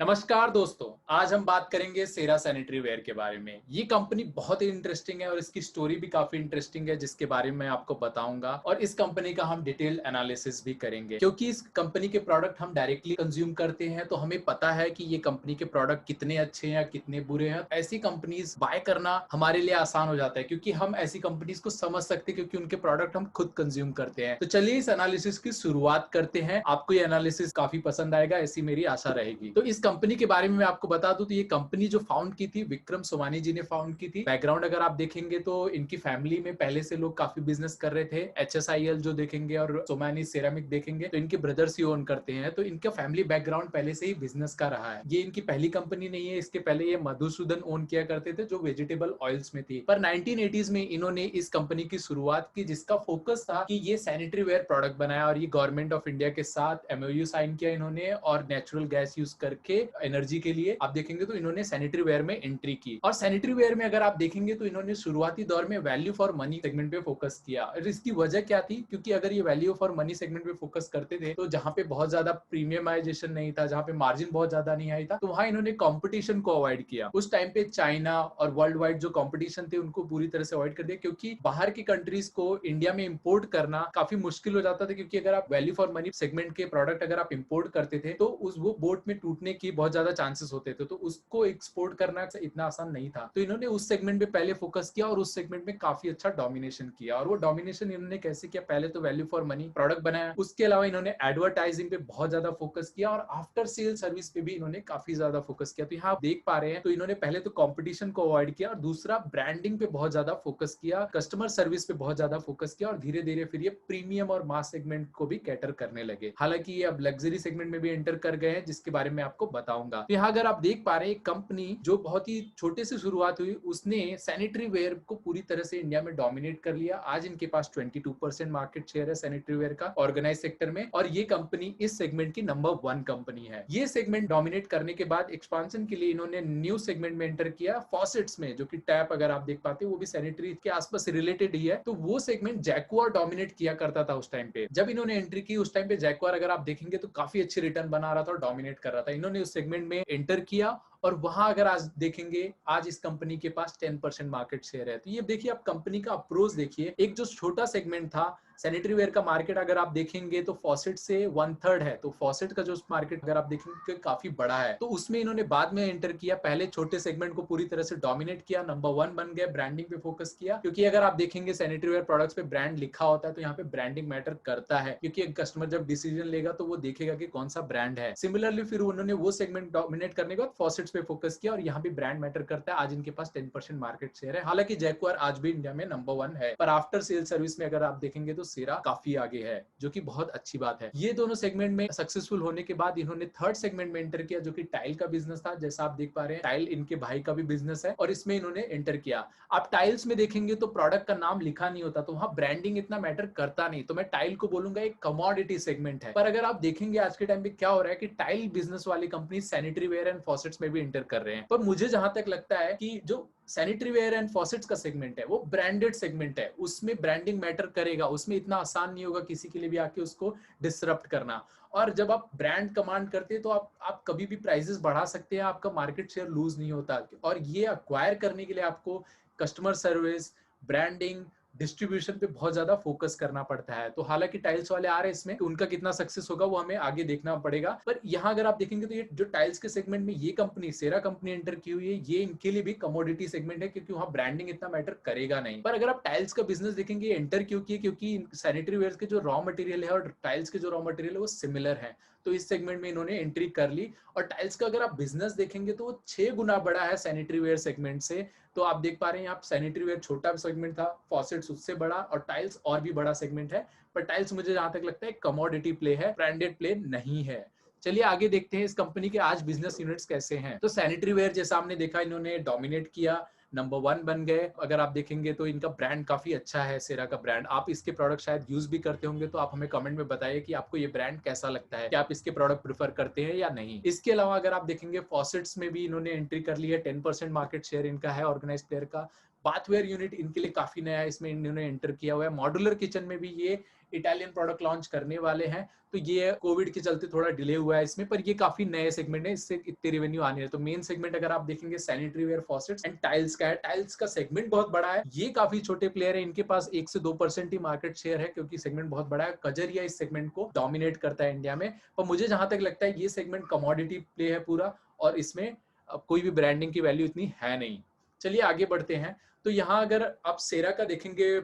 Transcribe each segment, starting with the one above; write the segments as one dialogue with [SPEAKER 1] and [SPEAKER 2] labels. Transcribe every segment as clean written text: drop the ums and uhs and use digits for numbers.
[SPEAKER 1] नमस्कार दोस्तों। आज हम बात करेंगे सेरा सैनिटरी वेयर के बारे में। ये कंपनी बहुत ही इंटरेस्टिंग है और इसकी स्टोरी भी काफी इंटरेस्टिंग है, जिसके बारे में मैं आपको बताऊंगा। और इस कंपनी का हम डिटेल एनालिसिस भी करेंगे, क्योंकि इस कंपनी के प्रोडक्ट हम डायरेक्टली कंज्यूम करते हैं, तो हमें पता है कि ये कंपनी के प्रोडक्ट कितने अच्छे हैं या कितने बुरे हैं। ऐसी कंपनीज बाय करना हमारे लिए आसान हो जाता है, क्योंकि हम ऐसी कंपनीज को समझ सकते हैं, क्योंकि उनके प्रोडक्ट हम खुद कंज्यूम करते हैं। तो चलिए इस एनालिसिस की शुरुआत करते हैं। आपको ये एनालिसिस काफी पसंद आएगा, ऐसी मेरी आशा रहेगी। तो इस कंपनी के बारे में मैं आपको बता दूं, तो ये कंपनी जो फाउंड की थी, विक्रम सोमानी जी ने फाउंड की थी। बैकग्राउंड अगर आप देखेंगे तो इनकी फैमिली में पहले से लोग काफी बिजनेस कर रहे थे। HSIL जो देखेंगे और सोमानी सेरामिक देखेंगे तो इनके ब्रदर्स ही ओन करते हैं। तो इनका फैमिली बैकग्राउंड पहले से ही बिजनेस का रहा है। ये इनकी पहली कंपनी नहीं है। इसके पहले ये मधुसूदन ओन किया करते थे, जो वेजिटेबल ऑयल्स में थी। पर 1980s में इन्होंने इस कंपनी की शुरुआत की, जिसका फोकस था कि ये सैनिटरी वेयर प्रोडक्ट बनाया। और ये गवर्नमेंट ऑफ इंडिया के साथ MOU साइन किया इन्होंने, और नेचुरल गैस यूज करके एनर्जी के लिए आप देखेंगे तो इन्होंने सैनिटरी वेयर में एंट्री की। और सैनिटरी वेयर में अगर आप देखेंगे तो इन्होंने शुरुआती दौर में वैल्यू फॉर मनी सेगमेंट पे फोकस किया। और इसकी वजह क्या थी? क्योंकि अगर ये वैल्यू फॉर मनी सेगमेंट पे फोकस करते थे, तो जहां पे बहुत ज्यादा प्रीमियमाइजेशन नहीं था, जहां पे मार्जिन बहुत ज्यादा नहीं आई था, तो वहां इन्होंने कंपटीशन को अवॉइड किया। उस टाइम पे चाइना और वर्ल्ड वाइड जो कंपटीशन थे उनको पूरी तरह से अवॉइड कर दिया, क्योंकि बाहर की कंट्रीज को इंडिया में इंपोर्ट करना काफी मुश्किल हो जाता था। क्योंकि अगर आप वैल्यू फॉर मनी सेगमेंट के प्रोडक्ट अगर आप इंपोर्ट करते थे, तो उस वो बोट में टूटने की बहुत ज्यादा चांसेस होते थे, तो उसको एक्सपोर्ट करना इतना आसान नहीं था। तो इन्होंने उस सेगमेंट पे पहले फोकस किया और उस सेगमेंट में काफी अच्छा डोमिनेशन किया। और वो डोमिनेशन इन्होंने कैसे किया? पहले तो वैल्यू फॉर मनी प्रोडक्ट बनाया, उसके अलावा इन्होंने एडवर्टाइजिंग पे बहुत ज्यादा फोकस किया, और आफ्टर सेल सर्विस पे भी इन्होंने काफी ज्यादा फोकस किया। तो यहाँ आप देख पा रहे हैं, तो इन्होंने पहले तो कंपटीशन को अवॉइड किया, और दूसरा ब्रांडिंग पे बहुत ज्यादा फोकस किया, कस्टमर सर्विस पे बहुत ज्यादा फोकस किया, और धीरे धीरे फिर ये प्रीमियम और मास सेगमेंट को भी कैटर करने लगे। हालांकि ये अब लग्जरी सेगमेंट में भी एंटर कर गए हैं, जिसके बारे में आपको बताऊंगा। तो यहाँ अगर आप देख पा रहे हैं, कंपनी जो बहुत ही छोटे से शुरुआत हुई, उसने सैनिटरी वेयर को पूरी तरह से इंडिया में डोमिनेट कर लिया। आज इनके पास 22% मार्केट शेयर है सैनिटरी वेयर का ऑर्गेनाइज सेक्टर में, और ये कंपनी इस सेगमेंट की नंबर 1 कंपनी है। ये सेगमेंट डोमिनेट करने के बाद एक्सपांशन के लिए इन्होंने न्यू सेगमेंट में एंटर किया, फॉसेट्स में, जो कि टैप अगर आप देख पाते हैं वो भी सैनिटरी के आसपास रिलेटेड ही है। तो वो सेगमेंट जैक्वार डोमिनेट किया करता था उस टाइम पे। जब इन्होंने एंट्री की उस टाइम पे जैक्वार अगर आप देखेंगे तो काफी अच्छी रिटर्न बना रहा था और डोमिनेट कर रहा था। इन्होंने उस सेगमेंट में एंटर किया, और वहां अगर आज देखेंगे, आज इस कंपनी के पास 10% मार्केट शेयर है। तो ये देखिए, आप कंपनी का अप्रोच देखिए। एक जो छोटा सेगमेंट था सैनिटरी वेयर का मार्केट, अगर आप देखेंगे तो फॉसेट से 1/3 है, तो फॉसेट का जो मार्केट अगर आप देखेंगे काफी बड़ा है। तो उसमें इन्होंने बाद में एंटर किया, पहले छोटे सेगमेंट को पूरी तरह से डोमिनेट किया, नंबर 1 बन गए, ब्रांडिंग पे फोकस किया। क्योंकि अगर आप देखेंगे सैनिटरी वेयर प्रोडक्ट्स पे ब्रांड लिखा होता है, तो यहाँ पे ब्रांडिंग मैटर करता है, क्योंकि एक कस्टमर जब डिसीजन लेगा तो वो देखेगा कि कौन सा ब्रांड है। सिमिलरली फिर उन्होंने वो सेगमेंट डोमिनेट करने के बाद फॉसेट्स पे फोकस किया, और यहाँ भी ब्रांड मैटर करता है। आज इनके पास 10% मार्केट शेयर है। हालांकि जैक्वार आज भी इंडिया में नंबर 1 है, पर आफ्टर सेल सर्विस में अगर आप देखेंगे तो सेरा काफी आगे है, जो कि बहुत अच्छी बात है। ये दोनों सेगमेंट में सक्सेसफुल होने के बाद इन्होंने थर्ड सेगमेंट में एंटर किया, जो कि टाइल का बिजनेस था। जैसा आप देख पा रहे हैं, टाइल इनके भाई का भी बिजनेस है, और इसमें इन्होंने एंटर किया। आप टाइल्स में देखेंगे तो प्रोडक्ट का नाम लिखा नहीं होता, तो वहां ब्रांडिंग इतना मैटर करता नहीं। तो मैं टाइल को बोलूंगा एक कमोडिटी सेगमेंट है। पर अगर आप देखेंगे आज के टाइम पे क्या हो रहा है कि टाइल बिजनेस वाली company sanitary ware and faucets में भी एंटर कर रहे हैं। पर मुझे जहां तक लगता है कि जो सैनिटरी वेयर एंड फॉसेट्स का सेगमेंट है वो ब्रांडेड सेगमेंट है, उसमें ब्रांडिंग मैटर करेगा, उसमें इतना आसान नहीं होगा किसी के लिए भी आके उसको डिसरप्ट करना। और जब आप ब्रांड कमांड करते हैं तो आप कभी भी प्राइसेस बढ़ा सकते हैं, आपका मार्केट शेयर लूज नहीं होता। और ये अक्वायर करने के लिए आपको कस्टमर सर्विस, ब्रांडिंग, डिस्ट्रीब्यूशन पे बहुत ज्यादा फोकस करना पड़ता है। तो हालांकि टाइल्स वाले आ रहे हैं इसमें, तो उनका कितना सक्सेस होगा वो हमें आगे देखना पड़ेगा। पर यहाँ अगर आप देखेंगे तो ये जो टाइल्स के सेगमेंट में ये कंपनी सेरा कंपनी एंटर की हुई है, ये इनके लिए भी कमोडिटी सेगमेंट है, क्योंकि वहां ब्रांडिंग इतना मैटर करेगा नहीं। पर अगर आप टाइल्स का बिजनेस देखेंगे, एंटर क्यों किए? क्योंकि सैनिटरी वेयर के जो रॉ मटेरियल है और टाइल्स के जो रॉ मटेरियल है वो सिमिलर है, तो इस सेगमेंट में इन्होंने एंट्री कर ली। और टाइल्स का अगर आप बिजनेस देखेंगे तो वो 6 गुना बड़ा है सैनिटरी वेयर सेगमेंट से। तो आप देख पा रहे हैं, आप सैनिटरी वेयर छोटा सेगमेंट था, फॉसेट्स उससे बड़ा, और टाइल्स और भी बड़ा सेगमेंट है। पर टाइल्स मुझे जहां तक लगता है कमोडिटी प्ले है, ब्रांडेड प्ले नहीं है। चलिए आगे देखते हैं इस कंपनी के आज बिजनेस यूनिट्स कैसे हैं। तो सैनिटरी वेयर जैसा हमने देखा, इन्होंने डोमिनेट किया, नंबर 1 बन गए। अगर आप देखेंगे तो इनका ब्रांड काफी अच्छा है, सेरा का ब्रांड। आप इसके प्रोडक्ट शायद यूज भी करते होंगे, तो आप हमें कमेंट में बताइए कि आपको ये ब्रांड कैसा लगता है, क्या आप इसके प्रोडक्ट प्रेफर करते हैं या नहीं। इसके अलावा अगर आप देखेंगे फॉसेट्स में भी इन्होंने एंट्री कर ली है, 10% मार्केट शेयर इनका है ऑर्गेनाइज प्लेयर का। बाथवेयर यूनिट इनके लिए काफी नया है, इसमें इन्होंने एंटर किया हुआ है। मॉड्यूलर किचन में भी ये इटालियन प्रोडक्ट लॉन्च करने वाले हैं, तो ये कोविड के चलते थोड़ा डिले हुआ है इसमें, पर ये काफी नए सेगमेंट है, इससे इतने रेवेन्यू आने हैं। तो मेन सेगमेंट अगर आप देखेंगे sanitary ware, faucets and tiles का है। टाइल्स का सेगमेंट बहुत बड़ा है, ये काफी छोटे प्लेयर है, इनके पास 1 से 2% ही मार्केट शेयर है, क्योंकि सेगमेंट बहुत बड़ा है। कजरिया इस सेगमेंट को डोमिनेट करता है इंडिया में, पर मुझे जहां तक लगता है ये सेगमेंट कमोडिटी प्ले है पूरा, और इसमें कोई भी ब्रांडिंग की वैल्यू इतनी है नहीं। चलिए आगे बढ़ते हैं। तो यहाँ अगर आप सेरा का देखेंगे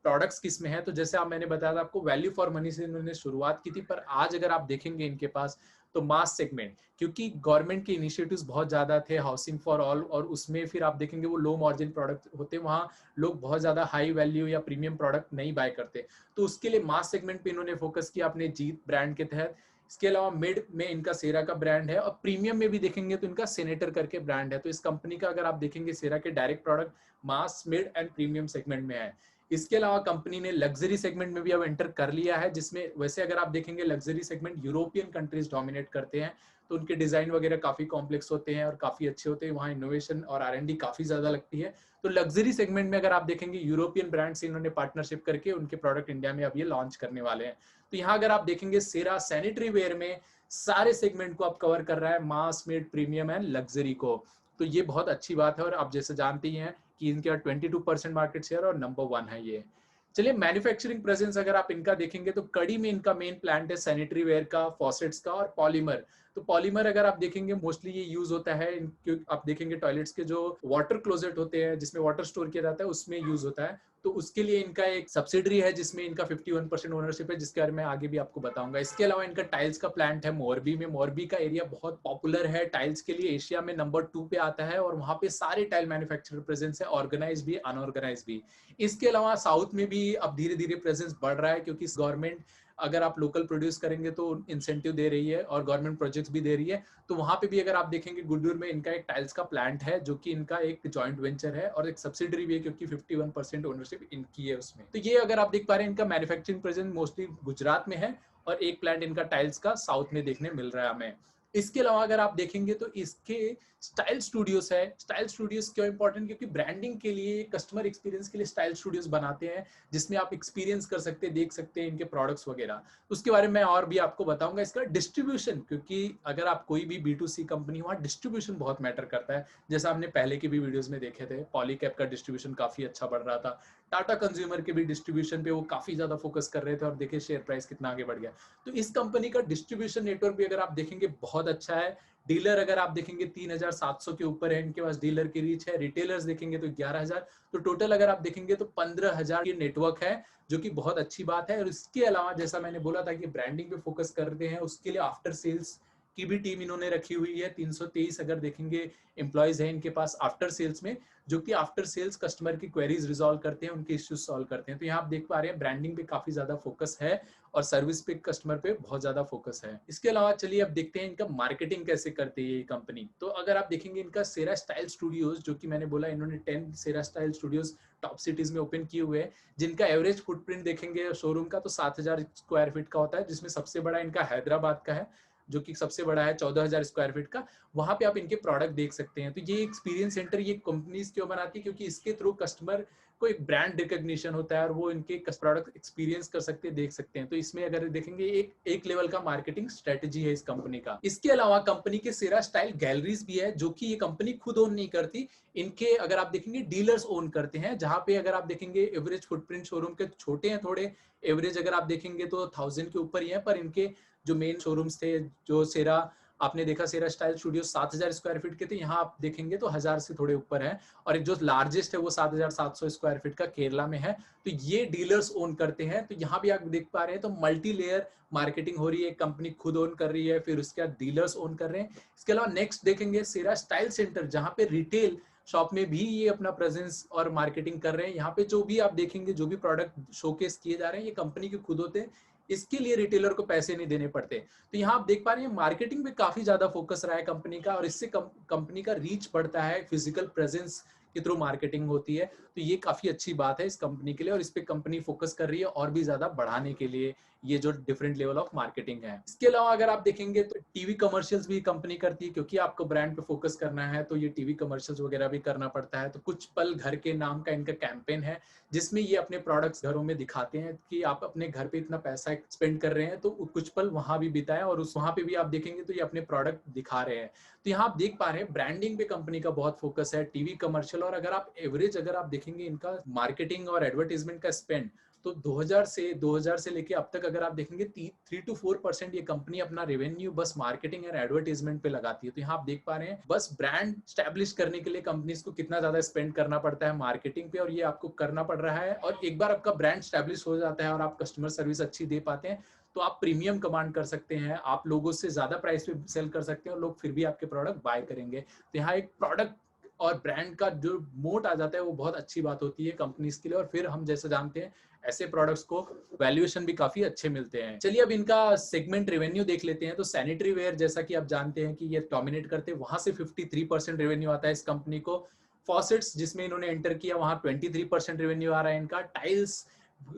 [SPEAKER 1] प्रोडक्ट्स किस में है, तो जैसे आप मैंने बताया था आपको, वैल्यू फॉर मनी से इन्होंने शुरुआत की थी, पर आज अगर आप देखेंगे इनके पास तो मास सेगमेंट, क्योंकि गवर्नमेंट के इनिशिएटिव्स बहुत ज्यादा थे, हाउसिंग फॉर ऑल, और उसमें फिर आप देखेंगे वो लो मार्जिन प्रोडक्ट होते, वहां लोग बहुत ज्यादा हाई वैल्यू या प्रीमियम प्रोडक्ट नहीं बाय करते, तो उसके लिए मास सेगमेंट पे इन्होंने फोकस किया अपने जीत ब्रांड के तहत। इसके अलावा मिड में इनका सेरा का ब्रांड है, और प्रीमियम में भी देखेंगे तो इनका सेनेटर करके ब्रांड है। तो इस कंपनी का अगर आप देखेंगे सेरा के direct product mass, mid and premium segment में है। इसके अलावा कंपनी ने लग्जरी सेगमेंट में भी अब एंटर कर लिया है, जिसमें वैसे अगर आप देखेंगे luxury segment European countries dominate करते हैं, तो उनके डिजाइन वगैरह काफी कॉम्प्लेक्स होते हैं और काफी अच्छे होते हैं, वहाँ इनोवेशन और R&D काफी ज्यादा लगती है। तो लग्जरी सेगमेंट में अगर आप देखेंगे यूरोपियन ब्रांड से इन्होंने पार्टनरशिप करके उनके प्रोडक्ट इंडिया में अब ये लॉन्च करने वाले हैं। तो यहाँ अगर आप देखेंगे सेरा सैनिटरी वेयर में सारे सेगमेंट को अब कवर कर रहा है, मास, मिड, प्रीमियम एंड लग्जरी को। तो ये बहुत अच्छी बात है, और आप जैसे जानते ही हैं कि इनके 22% मार्केट शेयर और नंबर 1 है ये। चलिए मैन्युफैक्चरिंग प्रेजेंस अगर आप इनका देखेंगे तो कड़ी में इनका मेन प्लांट है सैनिटरी वेयर का, फॉसेट्स का और पॉलीमर। तो पॉलीमर अगर आप देखेंगे मोस्टली ये यूज होता है आप देखेंगे टॉयलेट्स के जो वाटर क्लोजेट होते हैं जिसमें वाटर स्टोर किया जाता है उसमें यूज होता है, तो उसके लिए इनका एक सब्सिडरी है जिसमें इनका 51% ओनरशिप है, जिसके बारे में आगे भी आपको बताऊंगा। इसके अलावा इनका टाइल्स का प्लांट है मोरबी में। मोरबी का एरिया बहुत पॉपुलर है टाइल्स के लिए, एशिया में नंबर 2 पे आता है, और वहां पे सारे टाइल मैन्युफैक्चरर प्रेजेंस है, ऑर्गेनाइज भी अनऑर्गेनाइज भी। इसके अलावा साउथ में भी अब धीरे धीरे प्रेजेंस बढ़ रहा है, क्योंकि गवर्नमेंट अगर आप लोकल प्रोड्यूस करेंगे तो इंसेंटिव दे रही है और गवर्नमेंट प्रोजेक्ट्स भी दे रही है। तो वहां पे भी अगर आप देखेंगे गुड्डूर में इनका एक टाइल्स का प्लांट है, जो कि इनका एक जॉइंट वेंचर है और एक सब्सिडरी भी है, क्योंकि 51% ओनरशिप इनकी है उसमें। तो ये अगर आप देख पा रहे हैं इनका मैन्युफैक्चरिंग प्रेजेंस मोस्टली गुजरात में है, और एक प्लांट इनका टाइल्स का साउथ में देखने मिल रहा है हमें। इसके अलावा अगर आप देखेंगे तो इसके स्टाइल स्टूडियोज है। स्टाइल स्टूडियोज क्यों इंपॉर्टेंट, क्योंकि ब्रांडिंग के लिए, कस्टमर एक्सपीरियंस के लिए स्टाइल स्टूडियोज बनाते हैं, जिसमें आप एक्सपीरियंस कर सकते हैं, देख सकते हैं इनके प्रोडक्ट्स वगैरह। उसके बारे में और भी आपको बताऊंगा। इसका डिस्ट्रीब्यूशन, क्योंकि अगर आप कोई भी B2C कंपनी, वहाँ डिस्ट्रीब्यूशन बहुत मैटर करता है, जैसा हमने पहले की भी वीडियोस में देखे थे। पॉलीकैब का डिस्ट्रीब्यूशन काफी अच्छा बढ़ रहा था, टाटा कंज्यूमर के भी डिस्ट्रीब्यूशन पे वो काफी ज्यादा फोकस कर रहे थे, और देखिए शेयर प्राइस कितना आगे बढ़ गया। तो इस कंपनी का डिस्ट्रीब्यूशन नेटवर्क भी अगर आप देखेंगे बहुत अच्छा है। डीलर अगर आप देखेंगे 3700 के ऊपर है इनके पास डीलर की रीच है। रिटेलर्स देखेंगे तो 11000। तो टोटल अगर आप देखेंगे तो 15000 की नेटवर्क है, जो कि बहुत अच्छी बात है। और इसके अलावा जैसा मैंने बोला था कि ब्रांडिंग पे फोकस करते हैं, उसके लिए आफ्टर सेल्स की भी टीम इन्होंने रखी हुई है। 323 अगर देखेंगे एम्प्लॉयज है इनके पास आफ्टर सेल्स में, जो कि आफ्टर सेल्स कस्टमर की क्वेरीज रिजॉल्व करते हैं, उनके इश्यूज सॉल्व करते हैं। तो यहाँ आप देख पा रहे हैं ब्रांडिंग पे काफी ज्यादा फोकस है, और सर्विस पे, कस्टमर पे बहुत ज्यादा फोकस है। इसके अलावा चलिए अब देखते हैं इनका मार्केटिंग कैसे करती है ये कंपनी। तो अगर आप देखेंगे इनका सेरा स्टाइल स्टूडियोज, जो कि मैंने बोला इन्होंने 10 सेरा स्टाइल स्टूडियोज टॉप सिटीज में ओपन किए हुए हैं, जिनका एवरेज फुटप्रिंट देखेंगे शोरूम का तो 7000 स्क्वायर फीट का होता है, जिसमें सबसे बड़ा इनका हैदराबाद का है, जो कि सबसे बड़ा है 14000 स्क्वायर फीट का। वहां पे आप इनके प्रोडक्ट देख सकते हैं। तो ये एक्सपीरियंस सेंटर ये कंपनीज क्यों बनाती है, क्योंकि इसके थ्रू कस्टमर को एक ब्रांड रिकॉग्निशन होता है, और वो इनके प्रोडक्ट एक्सपीरियंस कर सकते हैं, देख सकते हैं। तो इसमें अगर देखेंगे एक लेवल का मार्केटिंग स्ट्रेटेजी है इस कंपनी का। इसके अलावा कंपनी के सेरा स्टाइल गैलरीज भी है, जो कि ये कंपनी खुद ओन नहीं करती, इनके अगर आप देखेंगे डीलर्स ओन करते हैं, जहां पे अगर आप देखेंगे एवरेज फुटप्रिंट शोरूम के छोटे हैं थोड़े, एवरेज अगर आप देखेंगे तो 1000 के ऊपर ही है, पर इनके जो मेन शोरूम्स थे, जो सेरा आपने देखा सेरा स्टाइल स्टूडियो 7000 स्क्वायर फीट के थे, यहाँ आप देखेंगे तो 1000 से थोड़े ऊपर है, और एक जो लार्जेस्ट है वो 7700 स्क्वायर फीट का केरला में है। तो ये डीलर्स ओन करते हैं। तो यहाँ भी आप देख पा रहे हैं, तो मल्टी लेयर मार्केटिंग हो रही है, कंपनी खुद ओन कर रही है, फिर उसके बाद डीलर्स ओन कर रहे हैं। इसके अलावा नेक्स्ट देखेंगे सेरा स्टाइल सेंटर, जहाँ पे रिटेल शॉप में भी ये अपना प्रेजेंस और मार्केटिंग कर रहे हैं। यहाँ पे जो भी आप देखेंगे, जो भी प्रोडक्ट शोकेस किए जा रहे हैं, ये कंपनी के खुद होते हैं, इसके लिए रिटेलर को पैसे नहीं देने पड़ते। तो यहाँ आप देख पा रहे हैं मार्केटिंग पे काफी ज्यादा फोकस रहा है कंपनी का, और इससे कंपनी का रीच बढ़ता है, फिजिकल प्रेजेंस के थ्रू मार्केटिंग होती है। तो ये काफी अच्छी बात है इस कंपनी के लिए, और इस पे कंपनी फोकस कर रही है और भी ज्यादा बढ़ाने के लिए ये जो डिफरेंट लेवल ऑफ मार्केटिंग है। इसके अलावा अगर आप देखेंगे तो टीवी कमर्शियल्स भी कंपनी करती है, क्योंकि आपको ब्रांड पे फोकस करना है तो ये टीवी कमर्शियल्स वगैरह भी करना पड़ता है। तो कुछ पल घर के नाम का इनका कैंपेन है, जिसमें ये अपने प्रोडक्ट्स घरों में दिखाते हैं कि आप अपने घर पे इतना पैसा स्पेंड कर रहे हैं तो कुछ पल वहां भी बिताएं, और उस वहां पे भी आप देखेंगे तो ये अपने प्रोडक्ट दिखा रहे हैं। तो यहाँ आप देख पा रहे हैं ब्रांडिंग पे कंपनी का बहुत फोकस है, टीवी कमर्शियल। और अगर आप एवरेज अगर आप देखेंगे इनका मार्केटिंग और एडवर्टाइजमेंट का स्पेंड, तो 2000 से लेके अब तक अगर आप देखेंगे 3 to 4% ये कंपनी अपना रेवेन्यू बस मार्केटिंग और एडवर्टाइजमेंट पे लगाती है। तो यहाँ आप देख पा रहे हैं बस ब्रांड स्टैब्लिश करने के लिए कंपनीज को कितना ज्यादा स्पेंड करना पड़ता है मार्केटिंग पे, और ये आपको करना पड़ रहा है। और एक बार आपका ब्रांड स्टैब्लिश हो जाता है और आप कस्टमर सर्विस अच्छी दे पाते हैं, तो आप प्रीमियम कमांड कर सकते हैं, आप लोगों से ज्यादा प्राइस पे सेल कर सकते हैं और लोग फिर भी आपके प्रोडक्ट बाय करेंगे। तो यहाँ एक प्रोडक्ट और ब्रांड का जो मोट आ जाता है वो बहुत अच्छी बात होती है कंपनीज के लिए। और फिर हम जैसे जानते हैं ऐसे प्रोडक्ट्स को वैल्यूएशन भी काफी अच्छे मिलते हैं। चलिए अब इनका सेगमेंट रेवेन्यू देख लेते हैं। तो सैनिटरी वेयर जैसा कि आप जानते हैं कि ये डोमिनेट करते हैं, वहां से 53% रेवेन्यू आता है इस कंपनी को। फॉसेट्स जिसमें इन्होंने एंटर किया वहां 23% रेवेन्यू आ रहा है इनका। टाइल्स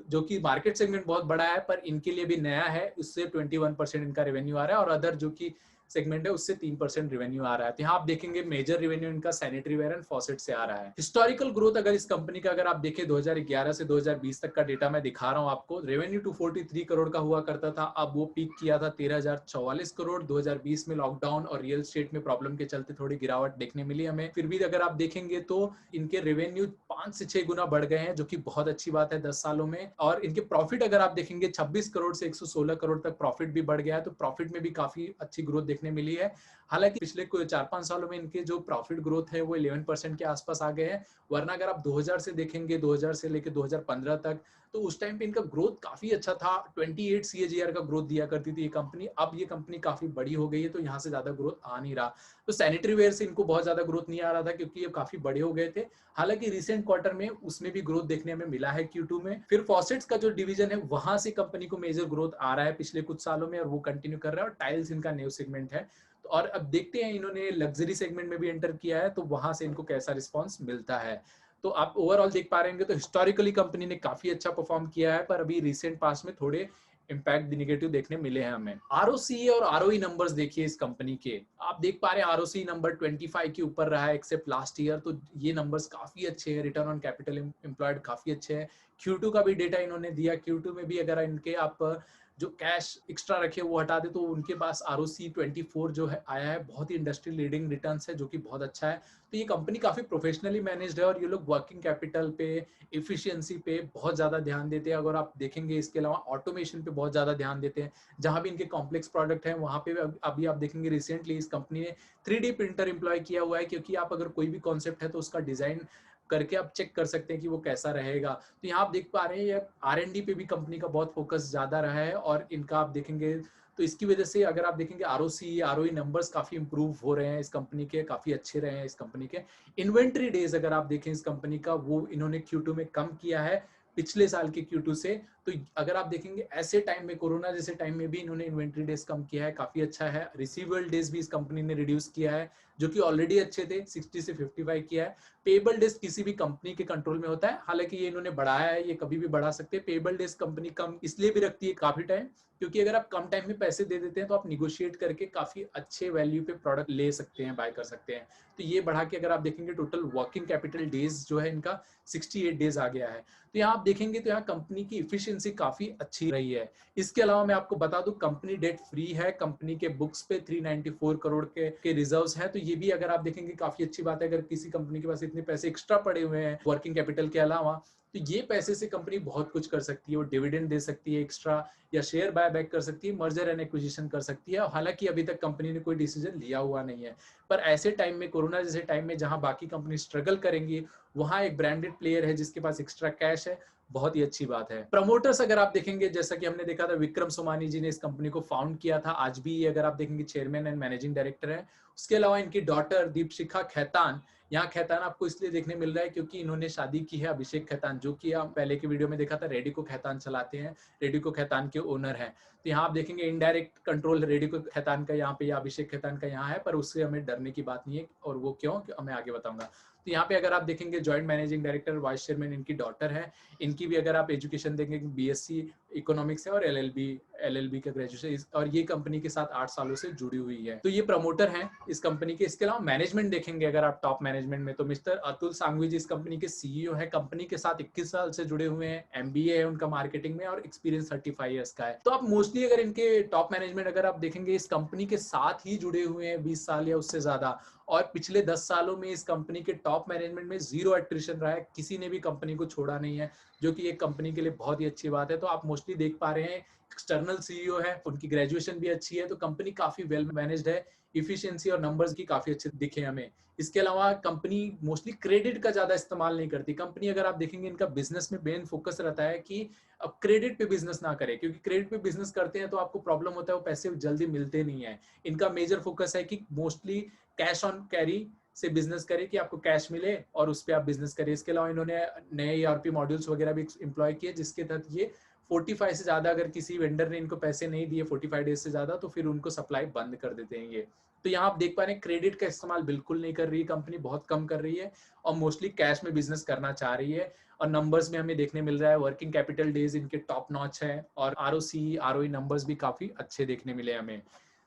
[SPEAKER 1] जो कि मार्केट सेगमेंट बहुत बड़ा है पर इनके लिए भी नया है, उससे 21% इनका रेवेन्यू आ रहा है। और अदर जो कि सेगमेंट है उससे 3% रेवेन्यू आ रहा है। तो यहाँ आप देखेंगे मेजर रेवेन्यू इनका सैनिटरी वेयर एंड फॉसेट से आ रहा है। हिस्टोरिकल ग्रोथ अगर इस कंपनी का अगर आप देखें 2011 से 2020 तक का डेटा मैं दिखा रहा हूँ आपको। रेवेन्यू 243 करोड़ का हुआ करता था, अब वो पीक किया था 13,044 करोड़। 2020 में लॉकडाउन और रियल एस्टेट में प्रॉब्लम के चलते थोड़ी गिरावट देखने मिली हमें, फिर भी अगर आप देखेंगे तो इनके रेवेन्यू 5 से 6 गुना बढ़ गए हैं, जो कि बहुत अच्छी बात है 10 सालों में। और इनके प्रॉफिट अगर आप देखेंगे 26 करोड़ से 116 करोड़ तक प्रॉफिट भी बढ़ गया है, तो प्रॉफिट में भी काफी अच्छी ग्रोथ देखने मिली है। हालांकि पिछले 4-5 सालों में इनके जो प्रॉफिट ग्रोथ है वो 11% के आसपास आ गए हैं, वरना अगर आप 2000 से देखेंगे 2000 से लेकर 2015 तक, तो उस टाइम पे इनका ग्रोथ काफी अच्छा था। 28 CAGR का ग्रोथ दिया करती थी ये कंपनी। अब ये कंपनी काफी बड़ी हो गई है तो यहाँ से ज्यादा ग्रोथ आ नहीं रहा। तो सैनिटरी वेयर से इनको बहुत ज्यादा ग्रोथ नहीं आ रहा था क्योंकि ये काफी बड़े हो गए थे। हालांकि रिसेंट क्वार्टर में उसमें भी ग्रोथ देखने में मिला है Q2 में। फिर फॉसेट्स का जो डिवीजन है वहां से कंपनी को मेजर ग्रोथ आ रहा है पिछले कुछ सालों में, और वो कंटिन्यू कर रहा है। और टाइल्स इनका न्यू सेगमेंट है। और अब देखते हैं इन्होंने लग्जरी सेगमेंट में भी एंटर किया है, तो वहां से इनको कैसा रिस्पांस मिलता है। तो आप ओवरऑल देख पा रहे होंगे तो हिस्टोरिकली कंपनी ने काफी अच्छा परफॉर्म किया है, पर अभी रिसेंट पास्ट में थोड़े इम्पैक्ट निगेटिव देखने मिले हैं हमें। आरओसी और आरओई नंबर्स देखिए इस कंपनी के, आप देख पा रहे हैं आरओसी नंबर 25 के ऊपर रहा है एक्सेप्ट लास्ट ईयर। तो ये नंबर्स काफी अच्छे हैं, रिटर्न ऑन कैपिटल एम्प्लॉयड काफी अच्छे हैं। Q2 का भी डेटा इन्होंने दिया, Q2 में भी अगर इनके आप जो कैश एक्स्ट्रा रखे वो हटा दे तो उनके पास ROC 24 जो है आया है, बहुत ही इंडस्ट्री लीडिंग रिटर्न्स है, जो कि बहुत अच्छा है। तो ये कंपनी काफी प्रोफेशनली मैनेज्ड है और ये लोग वर्किंग कैपिटल पे, एफिशिएंसी पे बहुत ज्यादा ध्यान देते हैं। अगर आप देखेंगे इसके अलावा ऑटोमेशन पे बहुत ज्यादा ध्यान देते हैं। जहां भी इनके कॉम्प्लेक्स प्रोडक्ट है वहां पे अभी आप देखेंगे रिसेंटली इस कंपनी ने 3D प्रिंटर एम्प्लॉय किया हुआ है, क्योंकि आप अगर कोई भी कॉन्सेप्ट है तो उसका डिजाइन करके आप चेक कर सकते हैं कि वो कैसा रहेगा। तो यहाँ आप देख पा रहे हैं ये R&D पे भी कंपनी का बहुत फोकस ज्यादा रहा है, और इनका आप देखेंगे तो इसकी वजह से अगर आप देखेंगे ROC ROE नंबर्स काफी इंप्रूव हो रहे हैं इस कंपनी के, काफी अच्छे रहे हैं इस कंपनी के। इन्वेंट्री डेज अगर आप देखें इस कंपनी का, वो इन्होंने Q2 में कम किया है पिछले साल के Q2 से। तो अगर आप देखेंगे ऐसे टाइम में, कोरोना जैसे टाइम में भी इन्होंने इन्वेंट्री डेज कम किया है, काफी अच्छा है। रिसीवेबल डेज भी इस कंपनी ने रिड्यूस किया है, जो कि ऑलरेडी अच्छे थे, 60 से 55 किया है। पेबल डेज किसी भी कंपनी के कंट्रोल में होता है, हालांकि ये इन्होंने बढ़ाया है, ये कभी भी बढ़ा सकते हैं। पेबल डेज कंपनी कम इसलिए भी रखती है काफी टाइम, क्योंकि अगर आप कम टाइम में पैसे दे देते हैं तो आप निगोशिएट करके काफी अच्छे वैल्यू पे प्रोडक्ट ले सकते हैं, बाय कर सकते हैं। तो ये बढ़ा के अगर आप देखेंगे टोटल वर्किंग कैपिटल डेज जो है इनका 68 डेज आ गया है। तो यहाँ आप देखेंगे तो यहाँ कंपनी की इफिशियंसी काफी अच्छी रही है। इसके अलावा मैं आपको बता दूं कंपनी डेट फ्री है, कंपनी के बुक्स पे 394 करोड़ के रिजर्व्स हैं। तो ये भी अगर आप देखेंगे काफी अच्छी बात है। अगर किसी कंपनी के पास इतने पैसे एक्स्ट्रा पड़े हुए हैं वर्किंग कैपिटल के अलावा, तो ये पैसे से कंपनी बहुत कुछ कर सकती है। वो डिविडेंड दे सकती है एक्स्ट्रा, या शेयर बाय बैक कर सकती है, मर्जर एंड एक्विजिशन कर सकती है। हालांकि अभी तक कंपनी ने कोई डिसीजन लिया हुआ नहीं है, पर ऐसे टाइम में, कोरोना जैसे टाइम में जहां बाकी कंपनी स्ट्रगल करेंगी, वहां एक ब्रांडेड प्लेयर है जिसके पास एक्स्ट्रा कैश है, बहुत ही अच्छी बात है। प्रमोटर्स अगर आप देखेंगे, जैसा कि हमने देखा था विक्रम सोमानी जी ने इस कंपनी को फाउंड किया था, आज भी ये अगर आप देखेंगे चेयरमैन एंड मैनेजिंग डायरेक्टर है। उसके अलावा इनकी डॉटर दीपशिखा खैतान, यहाँ खैतान आपको इसलिए देखने मिल रहा है क्योंकि इन्होंने शादी की है अभिषेक खैतान, जो कि आप पहले के वीडियो में देखा था रेडिको खैतान चलाते हैं, रेडिको खैतान के ओनर हैं। तो यहाँ आप देखेंगे इनडायरेक्ट कंट्रोल रेडिको खैतान का यहाँ पे या अभिषेक खैतान का यहाँ है, पर उससे हमें डरने की बात नहीं है, और वो क्यों मैं आगे बताऊंगा। तो यहाँ पे अगर आप देखेंगे joint managing director vice chairman इनकी डॉटर है। इनकी भी अगर आप एजुकेशन देखेंगे बीएससी इकोनॉमिक्स है और एलएलबी का ग्रेजुएशन, और ये कंपनी के साथ 8 सालों से जुड़ी हुई है। तो ये प्रमोटर हैं इस कंपनी के। इसके अलावा मैनेजमेंट देखेंगे अगर आप टॉप मैनेजमेंट में, तो मिस्टर अतुल सांघवी जी इस कंपनी के सीईओ है। कंपनी के साथ 21 साल से जुड़े हुए हैं, एमबीए है उनका मार्केटिंग में, और एक्सपीरियंस 35 ईयर्स का है। तो आप मोस्टली अगर इनके टॉप मैनेजमेंट अगर आप देखेंगे इस कंपनी के साथ ही जुड़े हुए हैं 20 साल या उससे ज्यादा, और पिछले 10 सालों में इस कंपनी के टॉप मैनेजमेंट में 0 एट्रिशन रहा है, किसी ने भी कंपनी को छोड़ा नहीं है, जो कि एक कंपनी के लिए बहुत ही अच्छी बात है। तो आप मोस्टली देख पा रहे हैं एक्सटर्नल सीईओ है, उनकी ग्रेजुएशन भी अच्छी है, तो कंपनी काफी वेल मैनेज्ड है। इफिशिएंसी और नंबर्स की काफी अच्छे दिखे हमें। इसके अलावा कंपनी मोस्टली क्रेडिट का ज्यादा इस्तेमाल नहीं करती। कंपनी अगर आप देखेंगे इनका बिजनेस में मेन फोकस रहता है कि अब क्रेडिट पे बिजनेस ना करे, क्योंकि क्रेडिट पे बिजनेस करते हैं तो आपको प्रॉब्लम होता है, वो पैसे जल्दी मिलते नहीं है। इनका मेजर फोकस है कि मोस्टली कैश ऑन कैरी से बिजनेस करे, कि आपको कैश मिले और उस पर आप बिजनेस करें। इसके अलावा इन्होंने नए ईआरपी मॉड्यूल्स वगैरह भी एम्प्लॉय किए, जिसके तहत ये 45 से ज्यादा अगर किसी वेंडर ने इनको पैसे नहीं दिए 45 डेज से ज्यादा, तो फिर उनको सप्लाई बंद कर देते हैं ये। तो यहाँ आप देख पा रहे हैं क्रेडिट का इस्तेमाल बिल्कुल नहीं कर रही है कंपनी, बहुत कम कर रही है, और मोस्टली कैश में बिजनेस करना चाह रही है। और नंबर्स में हमें देखने मिल रहा है वर्किंग कैपिटल डेज इनके टॉप नॉच है, और आरओसी आरओई नंबर्स भी काफी अच्छे देखने मिले हमें।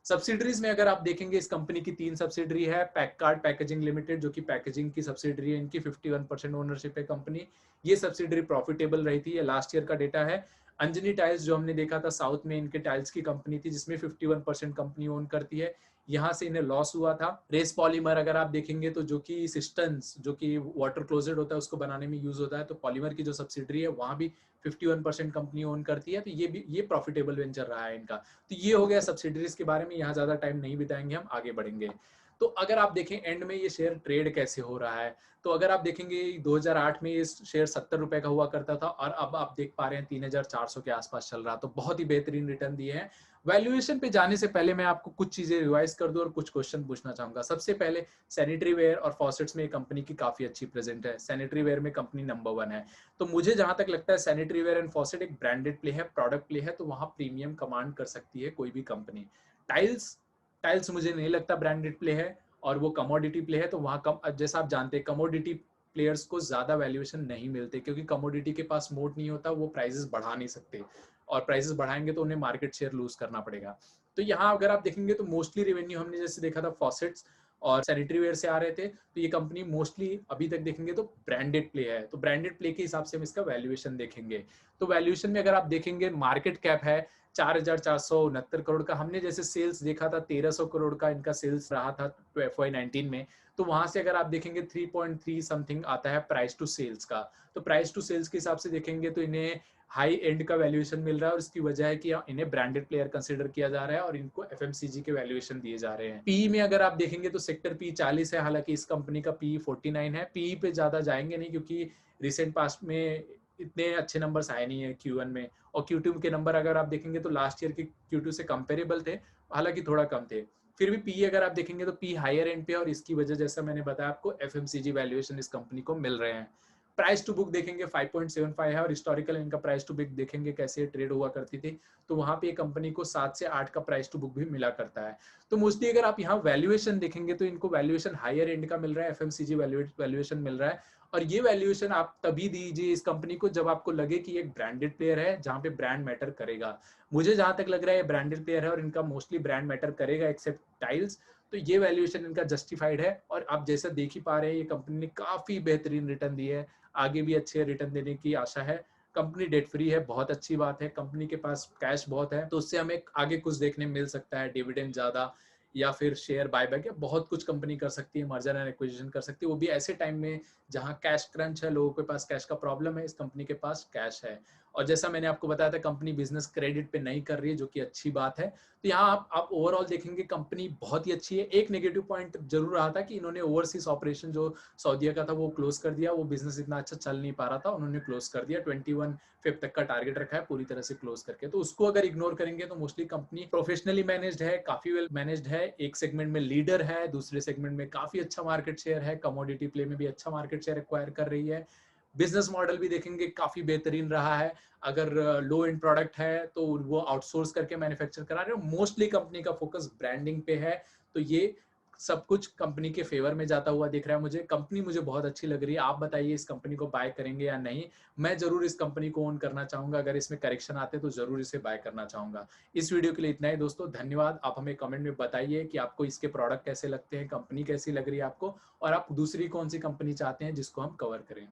[SPEAKER 1] सब्सिडरीज में अगर आप देखेंगे इस कंपनी की 3 सब्सिडरी है। पैककार्ड पैकेजिंग लिमिटेड जो कि पैकेजिंग की सब्सिडरी है, इनकी 51% ओनरशिप है कंपनी। ये सब्सिडरी प्रॉफिटेबल रही थी, ये लास्ट ईयर का डेटा है। अंजनी टाइल्स जो हमने देखा था साउथ में इनके टाइल्स की कंपनी थी, जिसमें 51% कंपनी ओन करती है, यहाँ से इन्हें लॉस हुआ था। रेस पॉलीमर अगर आप देखेंगे तो जो कि सिस्टम्स जो कि वाटर क्लोजेट होता है उसको बनाने में यूज होता है, तो पॉलीमर की जो सब्सिडरी है वहां भी 51% कंपनी ओन करती है, तो ये प्रॉफिटेबल वेंचर रहा है इनका। तो ये हो गया सब्सिडरीज के बारे में, यहाँ ज्यादा टाइम नहीं बिताएंगे, हम आगे बढ़ेंगे। तो अगर आप देखें एंड में ये शेयर ट्रेड कैसे हो रहा है, तो अगर आप देखेंगे 2008 में ये शेयर 70 रुपए का हुआ करता था, और अब आप देख पा रहे हैं 3400 के आसपास चल रहा, तो बहुत ही बेहतरीन रिटर्न दिए हैं। वैल्यूएशन पे जाने से पहले मैं आपको कुछ चीजें रिवाइज कर दूं और कुछ क्वेश्चन पूछना चाहूंगा। सबसे पहले सैनिटरी वेयर और फॉसेट्स में कंपनी की काफी अच्छी प्रेजेंट है, सैनिटरी वेयर में कंपनी नंबर 1 है। तो मुझे जहां तक लगता है सैनिटरी वेयर एंड फॉसेट एक ब्रांडेड प्ले है, प्रोडक्ट प्ले है, तो वहां प्रीमियम कमांड कर सकती है कोई भी कंपनी। टाइल्स टाइल्स मुझे नहीं लगता ब्रांडेड प्ले है, और वो कमोडिटी प्ले है, तो वहां कम, जैसा आप जानते हैं कमोडिटी प्लेयर्स को ज्यादा वैल्यूएशन नहीं मिलते, क्योंकि कमोडिटी के पास मोट नहीं होता, वो प्राइसेस बढ़ा नहीं सकते, और प्राइसेस बढ़ाएंगे तो उन्हें मार्केट शेयर लूज करना पड़ेगा। तो यहाँ अगर आप देखेंगे तो मोस्टली रेवेन्यू हमने जैसे देखा था फॉसेट्स और सैनिटरी वेयर से आ रहे थे, तो ये कंपनी मोस्टली अभी तक देखेंगे तो ब्रांडेड प्ले है, तो ब्रांडेड प्ले के हिसाब से हम इसका वैल्यूएशन देखेंगे। तो वैल्यूएशन में अगर आप देखेंगे मार्केट कैप है 4,469 करोड़ का, हमने जैसे सेल्स देखा था 1,300 करोड़ का इनका सेल्स रहा था FY19 में, तो वहां से अगर आप देखेंगे 3.3 समथिंग आता है प्राइस टू सेल्स का। तो प्राइस टू सेल्स के हिसाब से देखेंगे तो इन्हें हाई एंड का वैल्यूएशन मिल रहा है, और इसकी वजह है कि इन्हें ब्रांडेड प्लेयर कंसीडर किया जा रहा है और इनको एफएमसीजी के वैल्यूएशन दिए जा रहे हैं। पी में अगर आप देखेंगे तो सेक्टर पी 40 है, हालांकि इस कंपनी का पी 49 है। पी पे ज्यादा जाएंगे नहीं, क्योंकि रिसेंट पास्ट में इतने अच्छे नंबर्स आए नहीं है Q1 में, और Q2 के नंबर अगर आप देखेंगे तो लास्ट ईयर के Q2 से कंपेरेबल थे, हालांकि थोड़ा कम थे। फिर भी पी अगर आप देखेंगे तो पी हायर एंड पे, और इसकी वजह जैसा मैंने बताया आपको एफएमसीजी वैल्यूएशन इस कंपनी को मिल रहे हैं। प्राइस टू बुक देखेंगे 5.75 है, और हिस्टोरिकल इनका प्राइस टू बुक देखेंगे कैसे ट्रेड हुआ करती थी, तो वहां पे कंपनी को 7 से 8 का प्राइस टू बुक भी मिला करता है। तो मोस्टली अगर आप यहाँ वैल्यूएशन देखेंगे तो इनको वैल्यूएशन हायर एंड का मिल रहा है, एफएमसीजी वैल्यूएशन मिल रहा है। और ये वैल्यूएशन आप तभी दीजिए इस कंपनी को जब आपको लगे कि एक ब्रांडेड प्लेयर है जहां पे ब्रांड मैटर करेगा। मुझे जहां तक लग रहा है ये ब्रांडेड प्लेयर है और इनका मोस्टली ब्रांड मैटर करेगा एक्सेप्ट टाइल्स, तो ये वैल्यूएशन इनका जस्टिफाइड है। और आप जैसा देख ही पा रहे हैं ये कंपनी ने काफी बेहतरीन रिटर्न दिए है, आगे भी अच्छे रिटर्न देने की आशा है। कंपनी डेट फ्री है, बहुत अच्छी बात है, कंपनी के पास कैश बहुत है, तो उससे हमें आगे कुछ देखने मिल सकता है, डिविडेंड ज्यादा या फिर शेयर बायबैक, या बहुत कुछ कंपनी कर सकती है, मर्जर एंड एक्विजिशन कर सकती है, वो भी ऐसे टाइम में जहां कैश क्रंच है, लोगों के पास कैश का प्रॉब्लम है, इस कंपनी के पास कैश है। और जैसा मैंने आपको बताया था कंपनी बिजनेस क्रेडिट पे नहीं कर रही है, जो कि अच्छी बात है। तो यहाँ आप ओवरऑल देखेंगे कंपनी बहुत ही अच्छी है। एक नेगेटिव पॉइंट जरूर रहा था कि इन्होंने ओवरसीज ऑपरेशन जो सऊदीया का था वो क्लोज कर दिया, वो बिजनेस इतना अच्छा चल नहीं पा रहा था, उन्होंने क्लोज कर दिया। 21 फिफ्थ तक का टारगेट रखा है पूरी तरह से क्लोज करके, तो उसको अगर इग्नोर करेंगे तो मोस्टली कंपनी प्रोफेशनली मैनेज्ड है, काफी वेल मैनेज्ड है, एक सेगमेंट में लीडर है, दूसरे सेगमेंट में काफी अच्छा मार्केट शेयर है, कमोडिटी प्ले में भी अच्छा मार्केट शेयर एक्वायर कर रही है। बिजनेस मॉडल भी देखेंगे काफी बेहतरीन रहा है। अगर लो एंड प्रोडक्ट है तो वो आउटसोर्स करके मैन्युफैक्चर करा रहे हो। मोस्टली कंपनी का फोकस ब्रांडिंग पे है, तो ये सब कुछ कंपनी के फेवर में जाता हुआ दिख रहा है मुझे। कंपनी मुझे बहुत अच्छी लग रही है। आप बताइए इस कंपनी को बाय करेंगे या नहीं? मैं जरूर इस कंपनी को ओन करना चाहूंगा। अगर इसमें करेक्शन आते तो जरूर इसे बाय करना चाहूंगा। इस वीडियो के लिए इतना ही दोस्तों, धन्यवाद। आप हमें कमेंट में बताइए कि आपको इसके प्रोडक्ट कैसे लगते हैं, कंपनी कैसी लग रही है आपको, और आप दूसरी कौन सी कंपनी चाहते हैं जिसको हम कवर करें।